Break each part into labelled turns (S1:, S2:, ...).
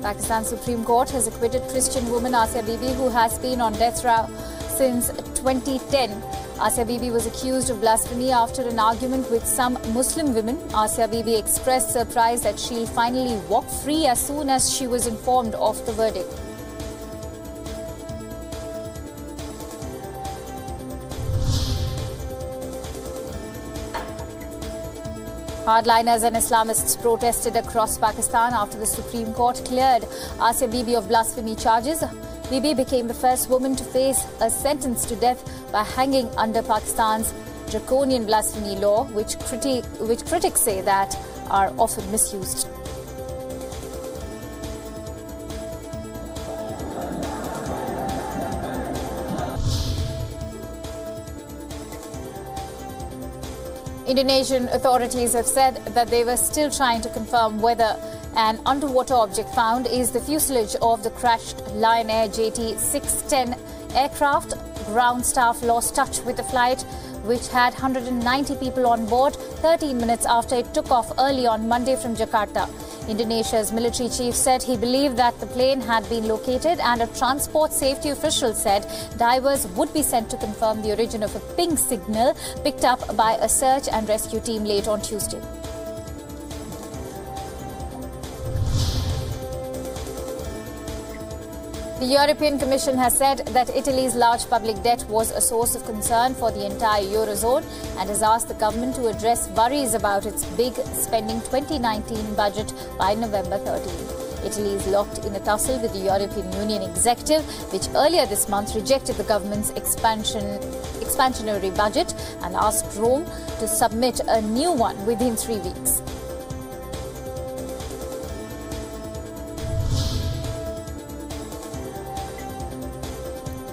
S1: Pakistan Supreme Court has acquitted Christian woman Asia Bibi, who has been on death row since 2010. Asia Bibi was accused of blasphemy after an argument with some Muslim women. Asia Bibi expressed surprise that she'll finally walk free as soon as she was informed of the verdict. Hardliners and Islamists protested across Pakistan after the Supreme Court cleared Asia Bibi of blasphemy charges. Bibi became the first woman to face a sentence to death by hanging under Pakistan's draconian blasphemy law, which critics say that are often misused. Indonesian authorities have said that they were still trying to confirm whether an underwater object found is the fuselage of the crashed Lion Air JT-610 aircraft. Ground staff lost touch with the flight, which had 190 people on board 13 minutes after it took off early on Monday from Jakarta. Indonesia's military chief said he believed that the plane had been located, and a transport safety official said divers would be sent to confirm the origin of a ping signal picked up by a search and rescue team late on Tuesday. The European Commission has said that Italy's large public debt was a source of concern for the entire Eurozone and has asked the government to address worries about its big spending 2019 budget by November 13. Italy is locked in a tussle with the European Union executive, which earlier this month rejected the government's expansionary budget and asked Rome to submit a new one within 3 weeks.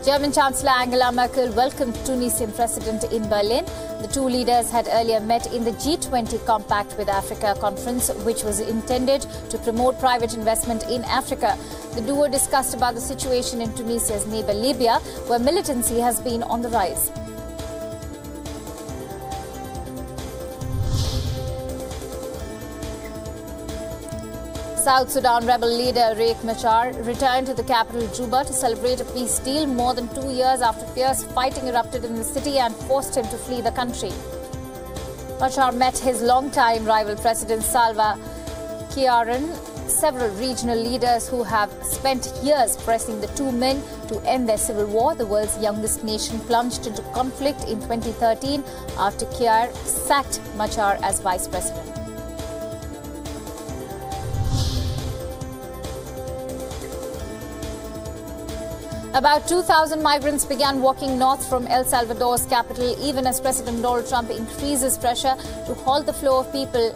S1: German Chancellor Angela Merkel welcomed Tunisian President in Berlin. The two leaders had earlier met in the G20 Compact with Africa conference, which was intended to promote private investment in Africa. The duo discussed about the situation in Tunisia's neighbour Libya, where militancy has been on the rise. South Sudan rebel leader Riek Machar returned to the capital Juba to celebrate a peace deal more than 2 years after fierce fighting erupted in the city and forced him to flee the country. Machar met his longtime rival President Salva Kiir and several regional leaders who have spent years pressing the two men to end their civil war. The world's youngest nation plunged into conflict in 2013 after Kiir sacked Machar as vice president. About 2,000 migrants began walking north from El Salvador's capital, even as President Donald Trump increases pressure to halt the flow of people.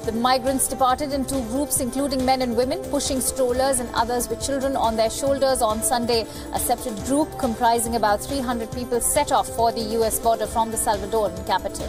S1: The migrants departed in two groups, including men and women, pushing strollers and others with children on their shoulders on Sunday. A separate group comprising about 300 people set off for the U.S. border from the Salvadoran capital.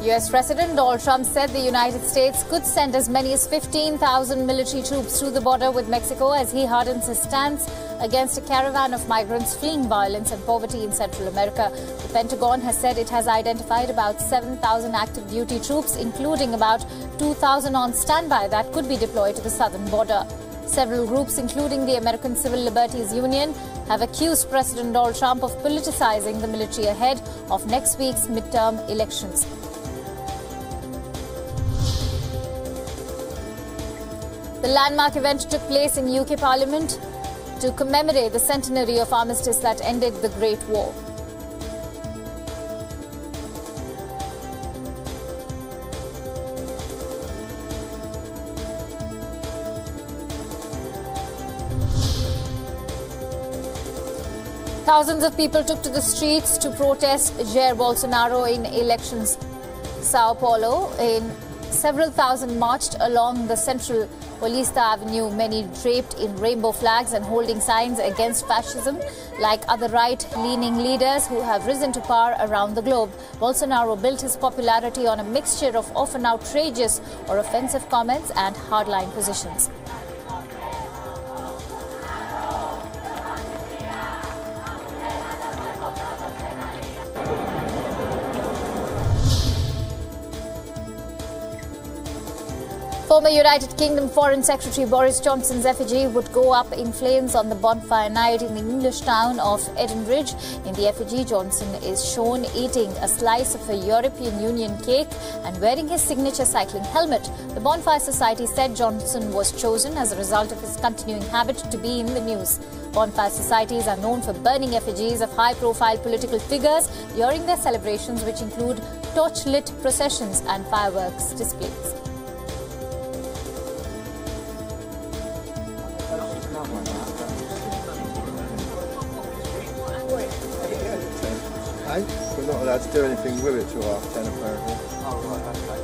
S1: U.S. President Donald Trump said the United States could send as many as 15,000 military troops through the border with Mexico as he hardens his stance against a caravan of migrants fleeing violence and poverty in Central America. The Pentagon has said it has identified about 7,000 active duty troops, including about 2,000 on standby that could be deployed to the southern border. Several groups, including the American Civil Liberties Union, have accused President Donald Trump of politicizing the military ahead of next week's midterm elections. The landmark event took place in UK Parliament to commemorate the centenary of armistice that ended the Great War. Thousands of people took to the streets to protest Jair Bolsonaro in elections. Sao Paulo, in several thousand marched along the central Paulista Avenue, many draped in rainbow flags and holding signs against fascism. Like other right-leaning leaders who have risen to power around the globe, Bolsonaro built his popularity on a mixture of often outrageous or offensive comments and hardline positions. Former United Kingdom Foreign Secretary Boris Johnson's effigy would go up in flames on the bonfire night in the English town of Edinburgh. In the effigy, Johnson is shown eating a slice of a European Union cake and wearing his signature cycling helmet. The Bonfire Society said Johnson was chosen as a result of his continuing habit to be in the news. Bonfire societies are known for burning effigies of high-profile political figures during their celebrations, which include torch-lit processions and fireworks displays.
S2: We're not allowed to do anything with it till 10:30 apparently.
S3: Oh, right,
S1: okay.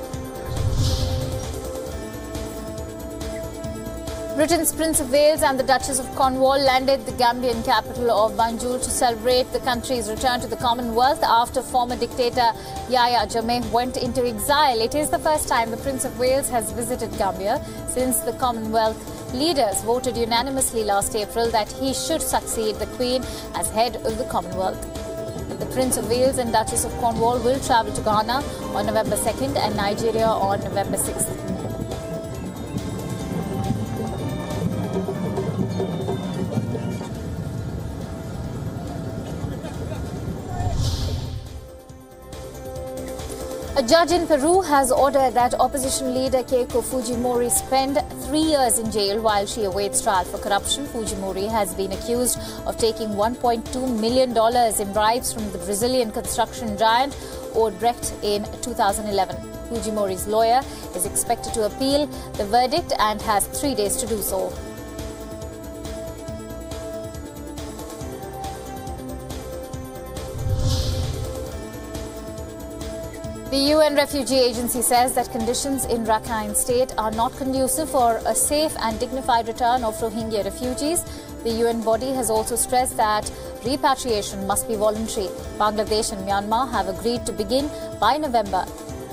S1: Britain's Prince of Wales and the Duchess of Cornwall landed the Gambian capital of Banjul to celebrate the country's return to the Commonwealth after former dictator Yahya Jammeh went into exile. It is the first time the Prince of Wales has visited Gambia since the Commonwealth leaders voted unanimously last April that he should succeed the Queen as head of the Commonwealth. The Prince of Wales and Duchess of Cornwall will travel to Ghana on November 2nd and Nigeria on November 6th. A judge in Peru has ordered that opposition leader Keiko Fujimori spend 3 years in jail while she awaits trial for corruption. Fujimori has been accused of taking $1.2 million in bribes from the Brazilian construction giant Odebrecht in 2011. Fujimori's lawyer is expected to appeal the verdict and has 3 days to do so. The UN Refugee Agency says that conditions in Rakhine State are not conducive for a safe and dignified return of Rohingya refugees. The UN body has also stressed that repatriation must be voluntary. Bangladesh and Myanmar have agreed to begin by November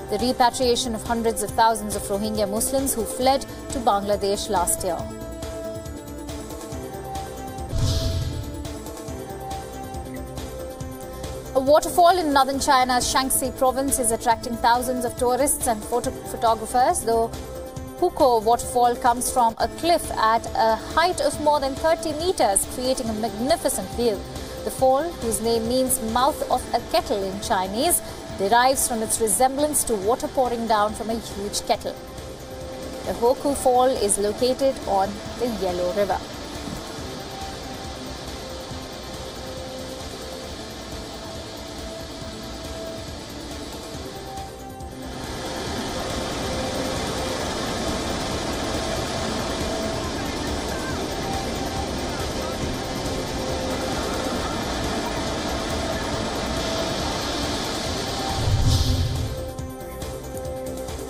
S1: the repatriation of hundreds of thousands of Rohingya Muslims who fled to Bangladesh last year. A waterfall in northern China's Shaanxi province is attracting thousands of tourists and photographers. The HOKOU waterfall comes from a cliff at a height of more than 30 meters, creating a magnificent view. The fall, whose name means mouth of a kettle in Chinese, derives from its resemblance to water pouring down from a huge kettle. The HOKOU Fall is located on the Yellow River.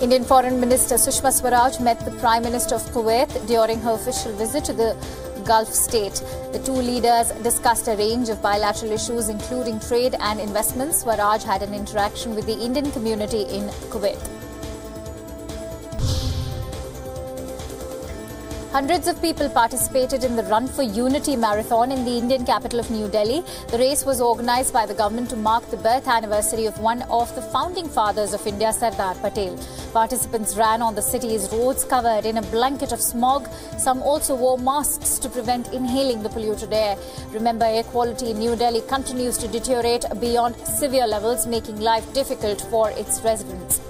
S1: Indian Foreign Minister Sushma Swaraj met the Prime Minister of Kuwait during her official visit to the Gulf state. The two leaders discussed a range of bilateral issues, including trade and investments. Swaraj had an interaction with the Indian community in Kuwait. Hundreds of people participated in the Run for Unity marathon in the Indian capital of New Delhi. The race was organized by the government to mark the birth anniversary of one of the founding fathers of India, Sardar Patel. Participants ran on the city's roads covered in a blanket of smog. Some also wore masks to prevent inhaling the polluted air. Remember, air quality in New Delhi continues to deteriorate beyond severe levels, making life difficult for its residents.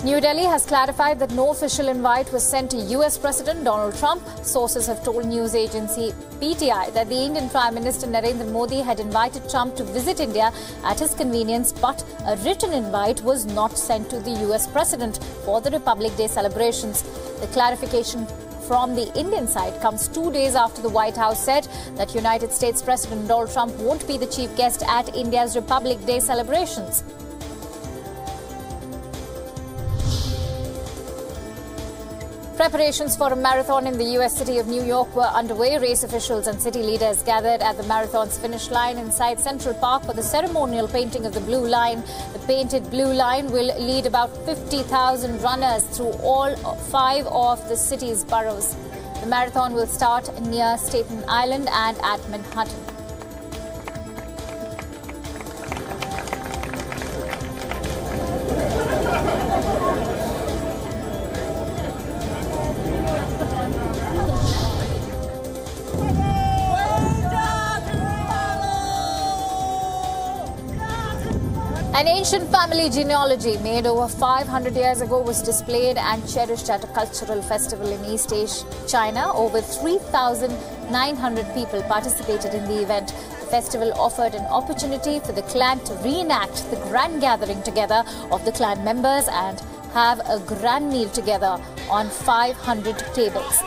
S1: New Delhi has clarified that no official invite was sent to US President Donald Trump. Sources have told news agency PTI that the Indian Prime Minister Narendra Modi had invited Trump to visit India at his convenience, but a written invite was not sent to the US President for the Republic Day celebrations. The clarification from the Indian side comes 2 days after the White House said that United States President Donald Trump won't be the chief guest at India's Republic Day celebrations. Preparations for a marathon in the U.S. city of New York were underway. Race officials and city leaders gathered at the marathon's finish line inside Central Park for the ceremonial painting of the blue line. The painted blue line will lead about 50,000 runners through all 5 of the city's boroughs. The marathon will start near Staten Island and at Manhattan. An ancient family genealogy made over 500 years ago was displayed and cherished at a cultural festival in East Asia, China. Over 3,900 people participated in the event. The festival offered an opportunity for the clan to reenact the grand gathering together of the clan members and have a grand meal together on 500 tables.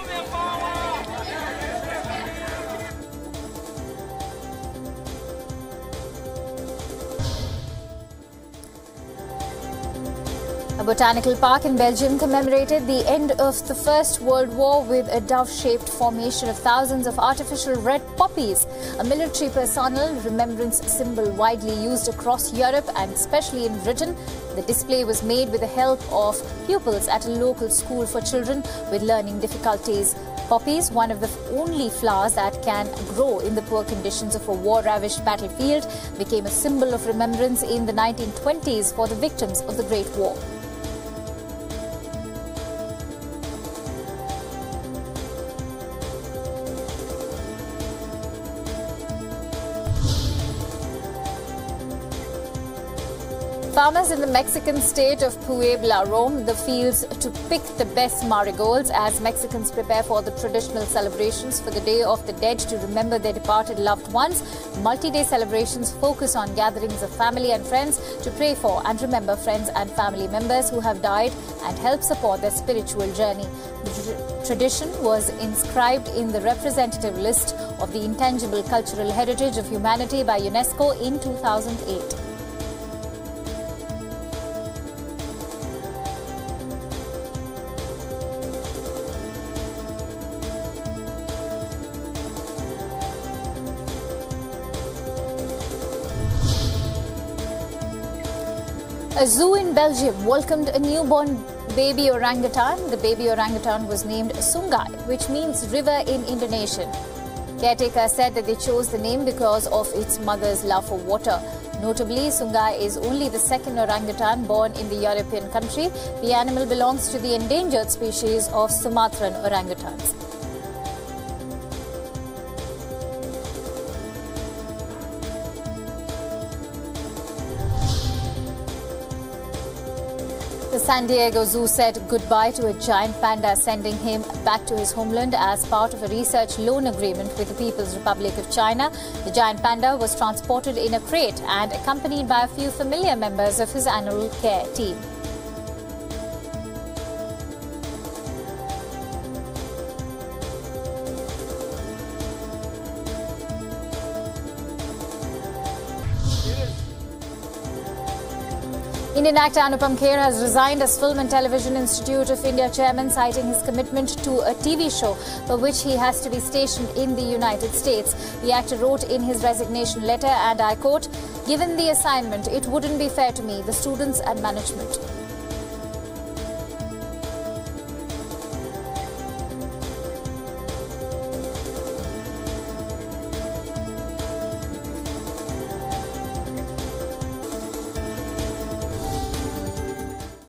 S1: A botanical park in Belgium commemorated the end of the First World War with a dove-shaped formation of thousands of artificial red poppies, a military personnel remembrance symbol widely used across Europe and especially in Britain. The display was made with the help of pupils at a local school for children with learning difficulties. Poppies, one of the only flowers that can grow in the poor conditions of a war-ravaged battlefield, became a symbol of remembrance in the 1920s for the victims of the Great War. Farmers in the Mexican state of Puebla roam the fields to pick the best marigolds as Mexicans prepare for the traditional celebrations for the Day of the Dead to remember their departed loved ones. Multi-day celebrations focus on gatherings of family and friends to pray for and remember friends and family members who have died and help support their spiritual journey. The tradition was inscribed in the representative list of the Intangible Cultural Heritage of Humanity by UNESCO in 2008. A zoo in Belgium welcomed a newborn baby orangutan. The baby orangutan was named Sungai, which means river in Indonesian. Caretaker said that they chose the name because of its mother's love for water. Notably, Sungai is only the second orangutan born in the European country. The animal belongs to the endangered species of Sumatran orangutans. The San Diego Zoo said goodbye to a giant panda, sending him back to his homeland as part of a research loan agreement with the People's Republic of China. The giant panda was transported in a crate and accompanied by a few familiar members of his animal care team. Indian actor Anupam Kher has resigned as Film and Television Institute of India chairman, citing his commitment to a TV show for which he has to be stationed in the United States. The actor wrote in his resignation letter, and I quote, "Given the assignment, it wouldn't be fair to me, the students and management."